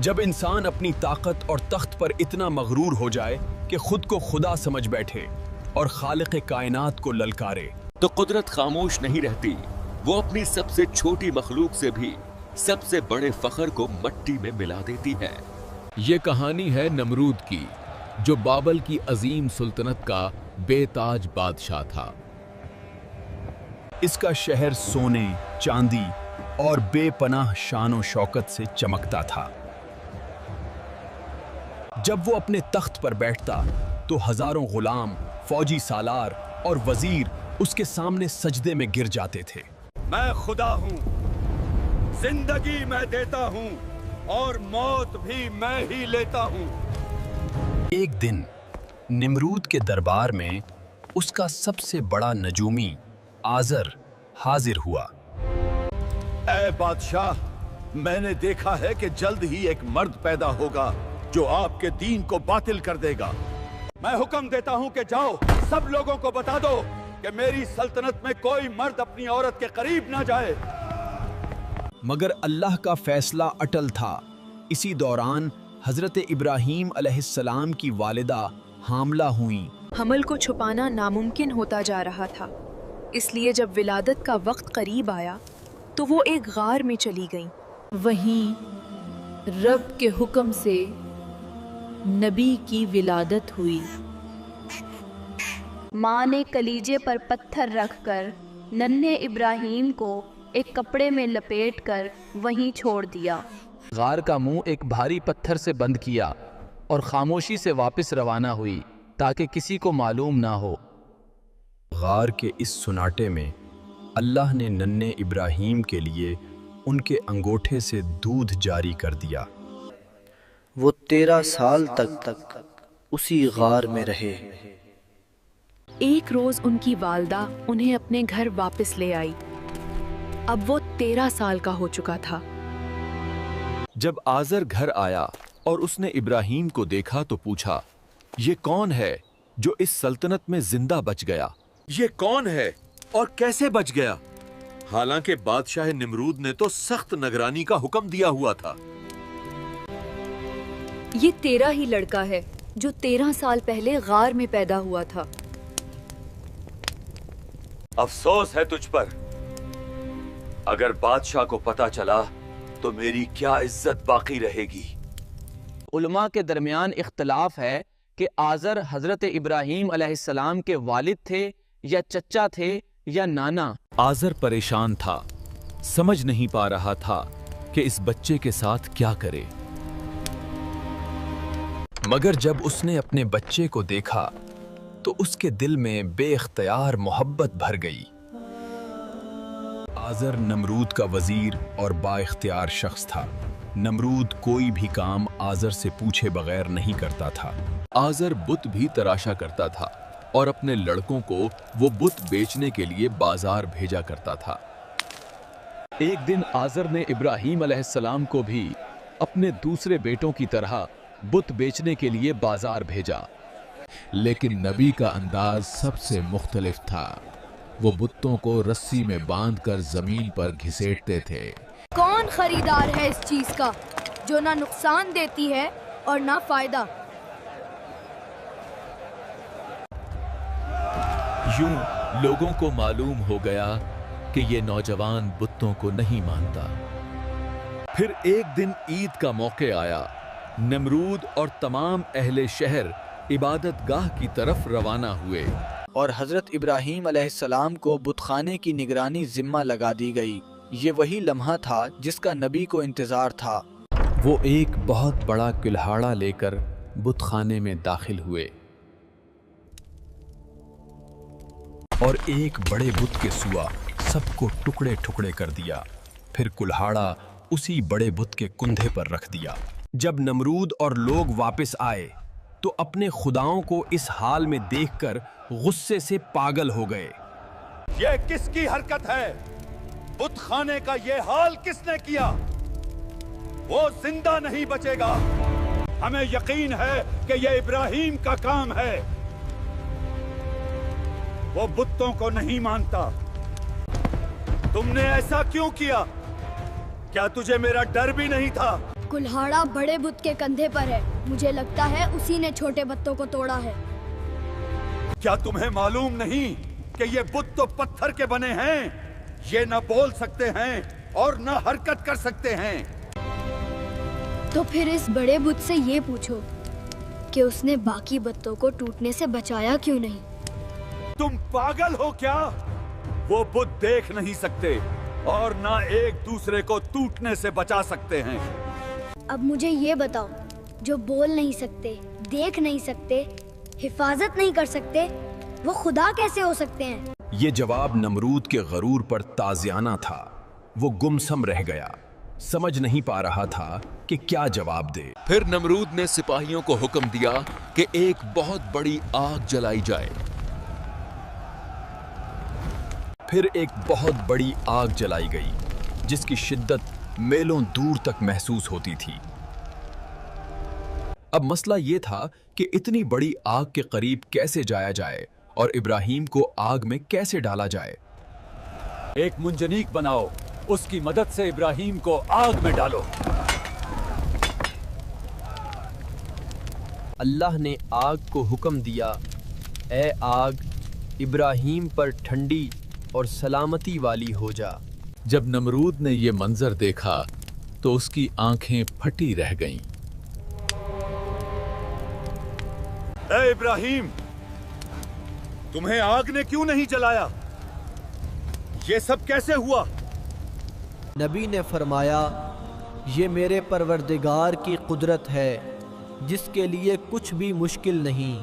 جب انسان اپنی طاقت اور تخت پر اتنا مغرور ہو جائے کہ خود کو خدا سمجھ بیٹھے اور خالق کائنات کو للکارے تو قدرت خاموش نہیں رہتی، وہ اپنی سب سے چھوٹی مخلوق سے بھی سب سے بڑے فخر کو مٹی میں ملا دیتی ہے۔ یہ کہانی ہے نمرود کی، جو بابل کی عظیم سلطنت کا بے تاج بادشاہ تھا۔ اس کا شہر سونے، چاندی اور بے پناہ شان و شوکت سے چمکتا تھا۔ جب وہ اپنے تخت پر بیٹھتا تو ہزاروں غلام، فوجی سالار اور وزیر اس کے سامنے سجدے میں گر جاتے تھے۔ میں خدا ہوں، زندگی میں دیتا ہوں اور موت بھی میں ہی لیتا ہوں۔ ایک دن نمرود کے دربار میں اس کا سب سے بڑا نجومی آزر حاضر ہوا۔ اے بادشاہ، میں نے دیکھا ہے کہ جلد ہی ایک مرد پیدا ہوگا جو آپ کے دین کو باطل کر دے گا۔ میں حکم دیتا ہوں کہ جاؤ سب لوگوں کو بتا دو کہ میری سلطنت میں کوئی مرد اپنی عورت کے قریب نہ جائے۔ مگر اللہ کا فیصلہ اٹل تھا۔ اسی دوران حضرت ابراہیم علیہ السلام کی والدہ حاملہ ہوئیں۔ حمل کو چھپانا ناممکن ہوتا جا رہا تھا، اس لیے جب ولادت کا وقت قریب آیا تو وہ ایک غار میں چلی گئیں۔ وہیں رب کے حکم سے نبی کی ولادت ہوئی۔ ماں نے کلیجے پر پتھر رکھ کر ننھے ابراہیم کو ایک کپڑے میں لپیٹ کر وہیں چھوڑ دیا۔ غار کا منہ ایک بھاری پتھر سے بند کیا اور خاموشی سے واپس روانہ ہوئی تاکہ کسی کو معلوم نہ ہو۔ غار کے اس سناٹے میں اللہ نے ننھے ابراہیم کے لیے ان کے انگوٹھے سے دودھ جاری کر دیا۔ وہ 13 سال تک اسی غار میں رہے۔ ایک روز ان کی والدہ انہیں اپنے گھر واپس لے آئی۔ اب وہ 13 سال کا ہو چکا تھا۔ جب آزر گھر آیا اور اس نے ابراہیم کو دیکھا تو پوچھا، یہ کون ہے جو اس سلطنت میں زندہ بچ گیا؟ یہ کون ہے اور کیسے بچ گیا؟ حالانکہ بادشاہ نمرود نے تو سخت نگرانی کا حکم دیا ہوا تھا۔ یہ تیرا ہی لڑکا ہے جو 13 سال پہلے غار میں پیدا ہوا تھا۔ افسوس ہے تجھ پر، اگر بادشاہ کو پتا چلا تو میری کیا عزت باقی رہے گی۔ علماء کے درمیان اختلاف ہے کہ آزر حضرت ابراہیم علیہ السلام کے والد تھے یا چچا تھے یا نانا۔ آزر پریشان تھا، سمجھ نہیں پا رہا تھا کہ اس بچے کے ساتھ کیا کرے۔ مگر جب اس نے اپنے بچے کو دیکھا تو اس کے دل میں بے اختیار محبت بھر گئی۔ آزر نمرود کا وزیر اور با اختیار شخص تھا۔ نمرود کوئی بھی کام آزر سے پوچھے بغیر نہیں کرتا تھا۔ آزر بت بھی تراشا کرتا تھا اور اپنے لڑکوں کو وہ بت بیچنے کے لیے بازار بھیجا کرتا تھا۔ ایک دن آزر نے ابراہیم علیہ السلام کو بھی اپنے دوسرے بیٹوں کی طرح بت بیچنے کے لیے بازار بھیجا، لیکن نبی کا انداز سب سے مختلف تھا۔ وہ بتوں کو رسی میں باندھ کر زمین پر گھسیٹتے تھے۔ کون خریدار ہے اس چیز کا جو نہ نقصان دیتی ہے اور نہ فائدہ؟ یوں لوگوں کو معلوم ہو گیا کہ یہ نوجوان بتوں کو نہیں مانتا۔ پھر ایک دن عید کا موقع آیا۔ نمرود اور تمام اہل شہر عبادت گاہ کی طرف روانہ ہوئے، اور حضرت ابراہیم علیہ السلام کو بت خانے کی نگرانی ذمہ لگا دی گئی۔ یہ وہی لمحہ تھا جس کا نبی کو انتظار تھا۔ وہ ایک بہت بڑا کلہاڑا لے کر بت خانے میں داخل ہوئے اور ایک بڑے بت کے سوا سب کو ٹکڑے ٹکڑے کر دیا۔ پھر کلہاڑا اسی بڑے بت کے کندھے پر رکھ دیا۔ جب نمرود اور لوگ واپس آئے تو اپنے خداؤں کو اس حال میں دیکھ کر غصے سے پاگل ہو گئے۔ یہ کس کی حرکت ہے؟ بت خانے کا یہ حال کس نے کیا؟ وہ زندہ نہیں بچے گا۔ ہمیں یقین ہے کہ یہ ابراہیم کا کام ہے۔ وہ بتوں کو نہیں مانتا۔ تم نے ایسا کیوں کیا؟ کیا تجھے میرا ڈر بھی نہیں تھا؟ कुल्हाड़ा बड़े बुत के कंधे पर है। मुझे लगता है उसी ने छोटे बत्तों को तोड़ा है। क्या तुम्हें मालूम नहीं कि ये बुत तो पत्थर के बने हैं? ये न बोल सकते हैं और न हरकत कर सकते हैं। तो फिर इस बड़े बुत से ये पूछो कि उसने बाकी बत्तों को टूटने से बचाया क्यों नहीं? तुम पागल हो क्या? वो बुत देख नहीं सकते और ना एक दूसरे को टूटने से बचा सकते हैं। अब मुझे ये बताओ, जो बोल नहीं सकते, देख नहीं सकते, हिफाजत नहीं कर सकते, वो खुदा कैसे हो सकते हैं? ये जवाब नमरूद के गरूर पर ताज़ियाना था। वो गुमसम रह गया, समझ नहीं पा रहा था कि क्या जवाब दे। फिर नमरूद ने सिपाहियों को हुक्म दिया कि एक बहुत बड़ी आग जलाई जाए। फिर एक बहुत बड़ी आग जलाई गई, जिसकी शिद्दत मीलों दूर तक महसूस होती थी। अब मसला ये था कि इतनी बड़ी आग के करीब कैसे जाया जाए और इब्राहीम को आग में कैसे डाला जाए। एक मुंजनीक बनाओ, उसकी मदद से इब्राहीम को आग में डालो। अल्लाह ने आग को हुक्म दिया, ए आग, इब्राहीम पर ठंडी और सलामती वाली हो जा। जब नमरूद ने ये मंजर देखा तो उसकी आंखें फटी रह गईं। ए इब्राहीम, तुम्हें आग ने क्यों नहीं जलाया? ये सब कैसे हुआ? नबी ने फरमाया, ये मेरे परवरदिगार की कुदरत है, जिसके लिए कुछ भी मुश्किल नहीं।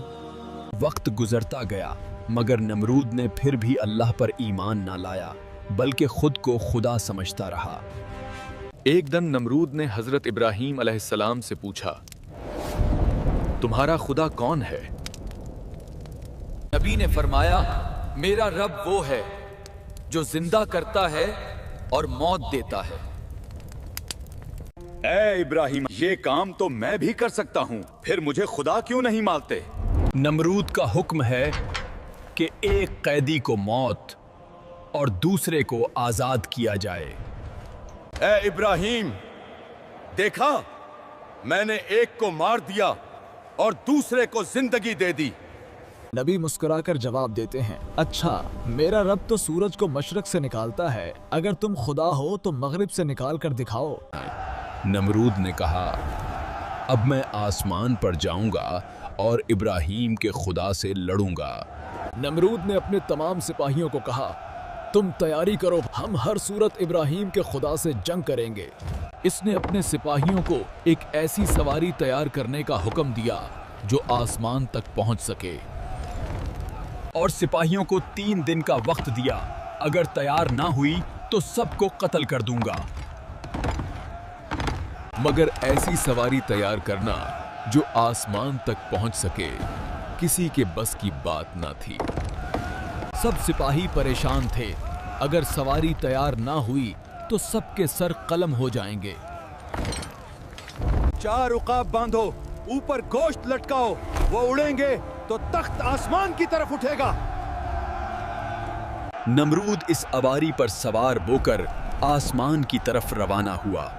वक्त गुजरता गया, मगर नमरूद ने फिर भी अल्लाह पर ईमान ना लाया, बल्कि खुद को खुदा समझता रहा। एक दिन नमरूद ने हजरत इब्राहीम अलैहिस्सलाम से पूछा, तुम्हारा खुदा कौन है? नबी ने फरमाया, मेरा रब वो है जो जिंदा करता है और मौत देता है। ए इब्राहीम, ये काम तो मैं भी कर सकता हूँ, फिर मुझे खुदा क्यों नहीं मानते? नमरूद का हुक्म है कि एक कैदी को मौत और दूसरे को आजाद किया जाए। ए इब्राहीम, देखा, मैंने एक को मार दिया और दूसरे को जिंदगी दे दी। नबी मुस्कुराकर जवाब देते हैं, अच्छा, मेरा रब तो सूरज को मशरक से निकालता है, अगर तुम खुदा हो तो मगरिब से निकाल कर दिखाओ। नमरूद ने कहा, अब मैं आसमान पर जाऊंगा और इब्राहीम के खुदा से लड़ूंगा। नमरूद ने अपने तमाम सिपाहियों को कहा, तुम तैयारी करो, हम हर सूरत इब्राहीम के खुदा से जंग करेंगे। इसने अपने सिपाहियों को एक ऐसी सवारी तैयार करने का हुक्म दिया जो आसमान तक पहुंच सके, और सिपाहियों को 3 दिन का वक्त दिया। अगर तैयार ना हुई तो सबको कत्ल कर दूंगा। मगर ऐसी सवारी तैयार करना जो आसमान तक पहुंच सके किसी के बस की बात ना थी। सब सिपाही परेशान थे, अगर सवारी तैयार ना हुई तो सबके सर कलम हो जाएंगे। 4 उकाब बांधो, ऊपर गोश्त लटकाओ, वो उड़ेंगे तो तख्त आसमान की तरफ उठेगा। नमरूद इस अवारी पर सवार होकर आसमान की तरफ रवाना हुआ।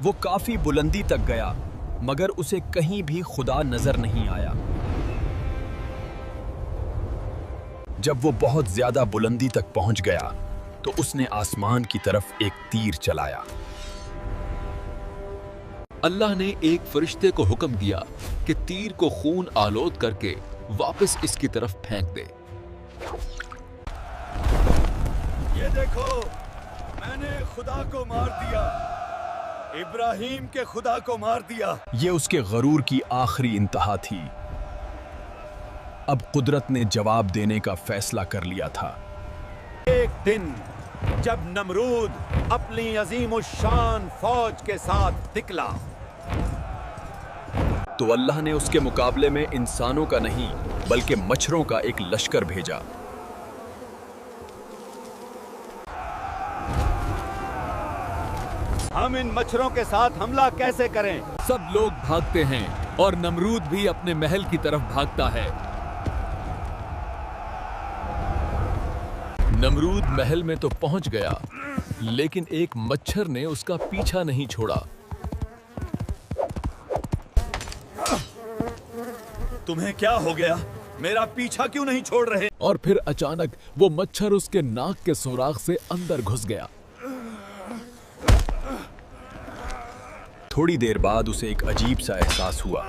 वो काफी बुलंदी तक गया, मगर उसे कहीं भी खुदा नजर नहीं आया। जब वो बहुत ज्यादा बुलंदी तक पहुंच गया तो उसने आसमान की तरफ एक तीर चलाया। अल्लाह ने एक फरिश्ते को हुक्म दिया कि तीर को खून आलोद करके वापस इसकी तरफ फेंक दे। ये देखो, मैंने खुदा को मार दिया, इब्राहीम के खुदा को मार दिया। ये उसके गरूर की आखिरी इंतहा थी। अब कुदरत ने जवाब देने का फैसला कर लिया था। एक दिन जब नमरूद अपनी अजीमुशान फौज के साथ निकला तो अल्लाह ने उसके मुकाबले में इंसानों का नहीं बल्कि मच्छरों का एक लश्कर भेजा। हम इन मच्छरों के साथ हमला कैसे करें? सब लोग भागते हैं और नमरूद भी अपने महल की तरफ भागता है। नमरूद महल में तो पहुंच गया, लेकिन एक मच्छर ने उसका पीछा नहीं छोड़ा। तुम्हें क्या हो गया? मेरा पीछा क्यों नहीं छोड़ रहे? और फिर अचानक वो मच्छर उसके नाक के सुराख से अंदर घुस गया। थोड़ी देर बाद उसे एक अजीब सा एहसास हुआ,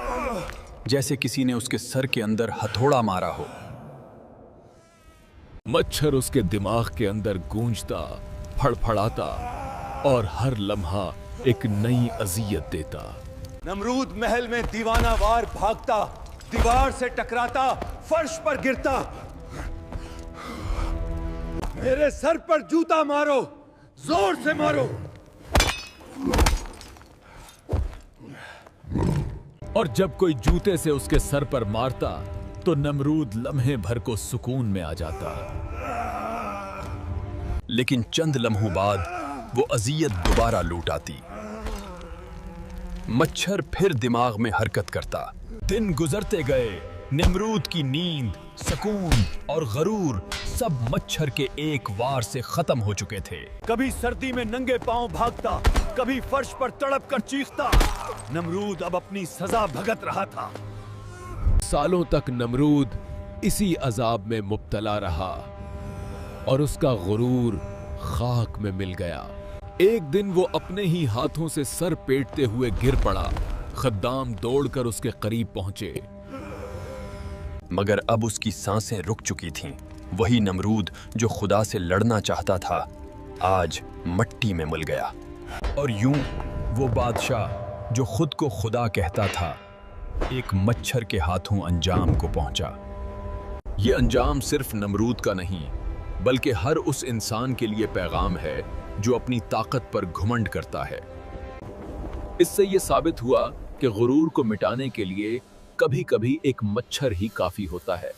जैसे किसी ने उसके सर के अंदर हथौड़ा मारा हो। मच्छर उसके दिमाग के अंदर गूंजता, फड़फड़ाता और हर लम्हा एक नई अजियत देता। नमरूद महल में दीवानावार भागता, दीवार से टकराता, फर्श पर गिरता। मेरे सर पर जूता मारो, जोर से मारो। और जब कोई जूते से उसके सर पर मारता तो नमरूद लम्हे भर को सुकून में आ जाता। लेकिन चंद लम्हों बाद वो अजियत दोबारा लौट आती। मच्छर फिर दिमाग में हरकत करता। दिन गुजरते गए। नमरूद की नींद, सुकून और गरूर सब मच्छर के एक वार से खत्म हो चुके थे। कभी सर्दी में नंगे पांव भागता, कभी फर्श पर तड़प कर चीखता। नमरूद अब अपनी सजा भुगत रहा था। सालों तक नमरूद इसी अजाब में मुब्तला रहा और उसका गुरूर खाक में मिल गया। एक दिन वो अपने ही हाथों से सर पेटते हुए गिर पड़ा। खद्दाम दौड़कर उसके करीब पहुंचे, मगर अब उसकी सांसें रुक चुकी थीं। वही नमरूद जो खुदा से लड़ना चाहता था, आज मट्टी में मिल गया। और यूं वो बादशाह जो खुद को खुदा कहता था, एक मच्छर के हाथों अंजाम को पहुंचा। ये अंजाम सिर्फ नमरूद का नहीं, बल्कि हर उस इंसान के लिए पैगाम है जो अपनी ताकत पर घुमंड करता है। इससे ये साबित हुआ कि गुरूर को मिटाने के लिए कभी-कभी एक मच्छर ही काफी होता है।